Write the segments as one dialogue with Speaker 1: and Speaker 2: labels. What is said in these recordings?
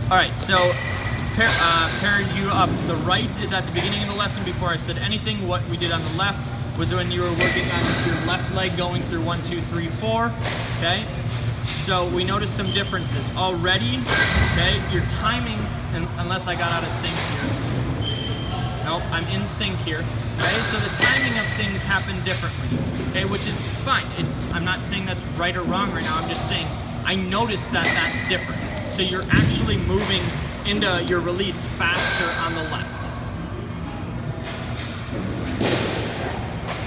Speaker 1: All right, so pairing you up. The right is at the beginning of the lesson before I said anything. What we did on the left was when you were working on your left leg going through 1, 2, 3, 4, okay? So we noticed some differences already, okay? Your timing, unless I got out of sync here. Nope, I'm in sync here, okay? So the timing of things happen differently, okay? Which is fine. I'm not saying that's right or wrong right now. I'm just saying I noticed that that's different. So you're actually moving into your release faster on the left.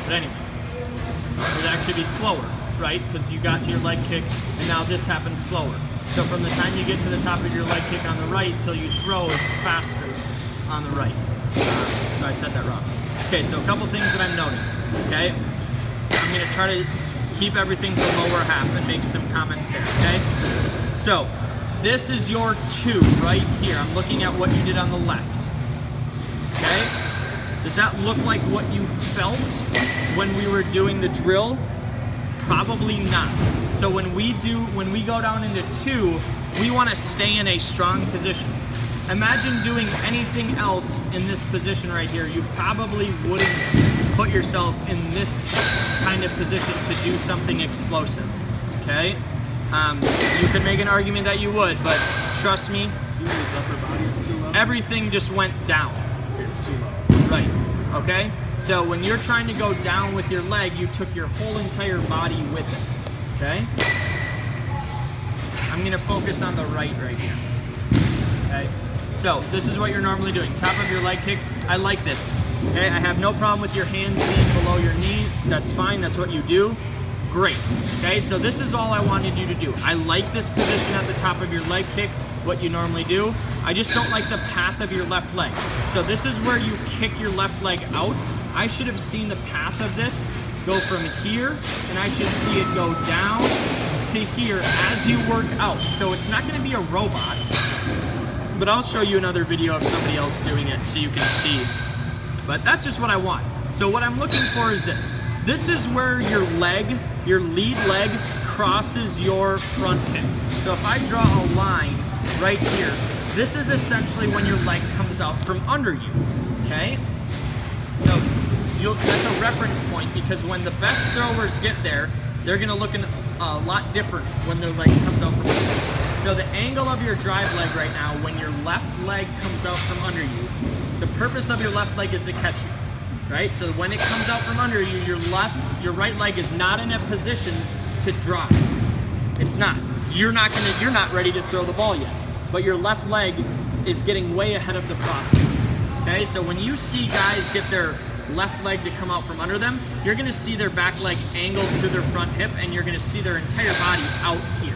Speaker 1: But anyway, it would actually be slower, right? Because you got to your leg kick, and now this happens slower. So from the time you get to the top of your leg kick on the right till you throw is faster on the right. So I said that wrong. Okay, so a couple things that I'm noting, okay? I'm gonna try to keep everything to the lower half and make some comments there, okay? So, this is your 2 right here. I'm looking at what you did on the left, okay? Does that look like what you felt when we were doing the drill? Probably not. So when we go down into 2, we want to stay in a strong position. Imagine doing anything else in this position right here. You probably wouldn't put yourself in this kind of position to do something explosive, okay? You could make an argument that you would, but trust me,
Speaker 2: His upper body is too low.
Speaker 1: everything just went down.
Speaker 2: It's too low.
Speaker 1: Right, okay? So when you're trying to go down with your leg, you took your whole entire body with it, okay? I'm gonna focus on the right here, okay? So this is what you're normally doing. Top of your leg kick, I like this, okay? I have no problem with your hands being below your knee. That's fine, that's what you do. Great, okay? So this is all I wanted you to do. I like this position at the top of your leg kick, what you normally do. I just don't like the path of your left leg. So this is where you kick your left leg out. I should have seen the path of this go from here, and I should see it go down to here as you work out. So it's not gonna be a robot, but I'll show you another video of somebody else doing it so you can see. But that's just what I want. So what I'm looking for is this. This is where your leg, your lead leg, crosses your front hip. So if I draw a line right here, this is essentially when your leg comes out from under you, okay? So that's a reference point, because when the best throwers get there, they're gonna look a lot different when their leg comes out from under you. So the angle of your drive leg right now, when your left leg comes out from under you, the purpose of your left leg is to catch you, right? So when it comes out from under you, your right leg is not in a position to drive. It's not. You're not ready to throw the ball yet, but your left leg is getting way ahead of the process, okay? So when you see guys get their left leg to come out from under them, you're gonna see their back leg angled to their front hip, and you're gonna see their entire body out here.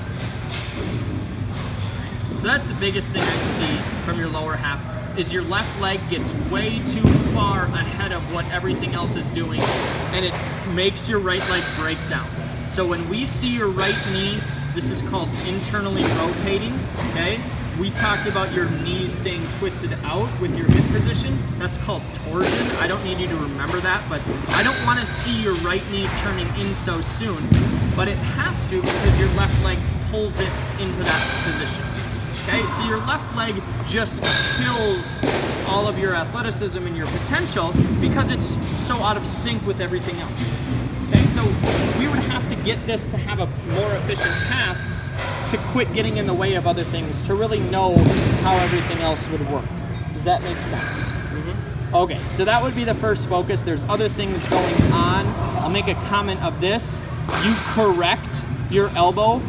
Speaker 1: So that's the biggest thing I see from your lower half, is your left leg gets way too far ahead of what everything else is doing, and it makes your right leg break down. So when we see your right knee, this is called internally rotating, okay? We talked about your knee staying twisted out with your hip position. That's called torsion. I don't need you to remember that, but I don't want to see your right knee turning in so soon, but it has to, because your left leg pulls it into that position. Okay, so your left leg just kills all of your athleticism and your potential because it's so out of sync with everything else. Okay, so we would have to get this to have a more efficient path to quit getting in the way of other things, to really know how everything else would work. Does that make sense? Mm-hmm. Okay, so that would be the first focus. There's other things going on. I'll make a comment of this. You correct your elbow.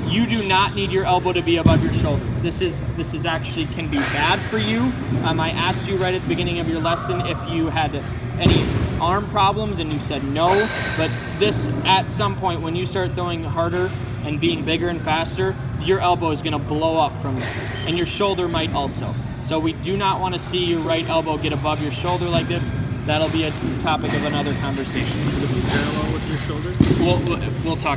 Speaker 1: You do not need your elbow to be above your shoulder. This is actually can be bad for you. I asked you right at the beginning of your lesson if you had any arm problems, and you said no, but this, at some point when you start throwing harder and being bigger and faster, your elbow is gonna blow up from this, and your shoulder might also. So we do not wanna see your right elbow get above your shoulder like this. That'll be a topic of another conversation.
Speaker 2: Should it be parallel with your shoulder?
Speaker 1: We'll talk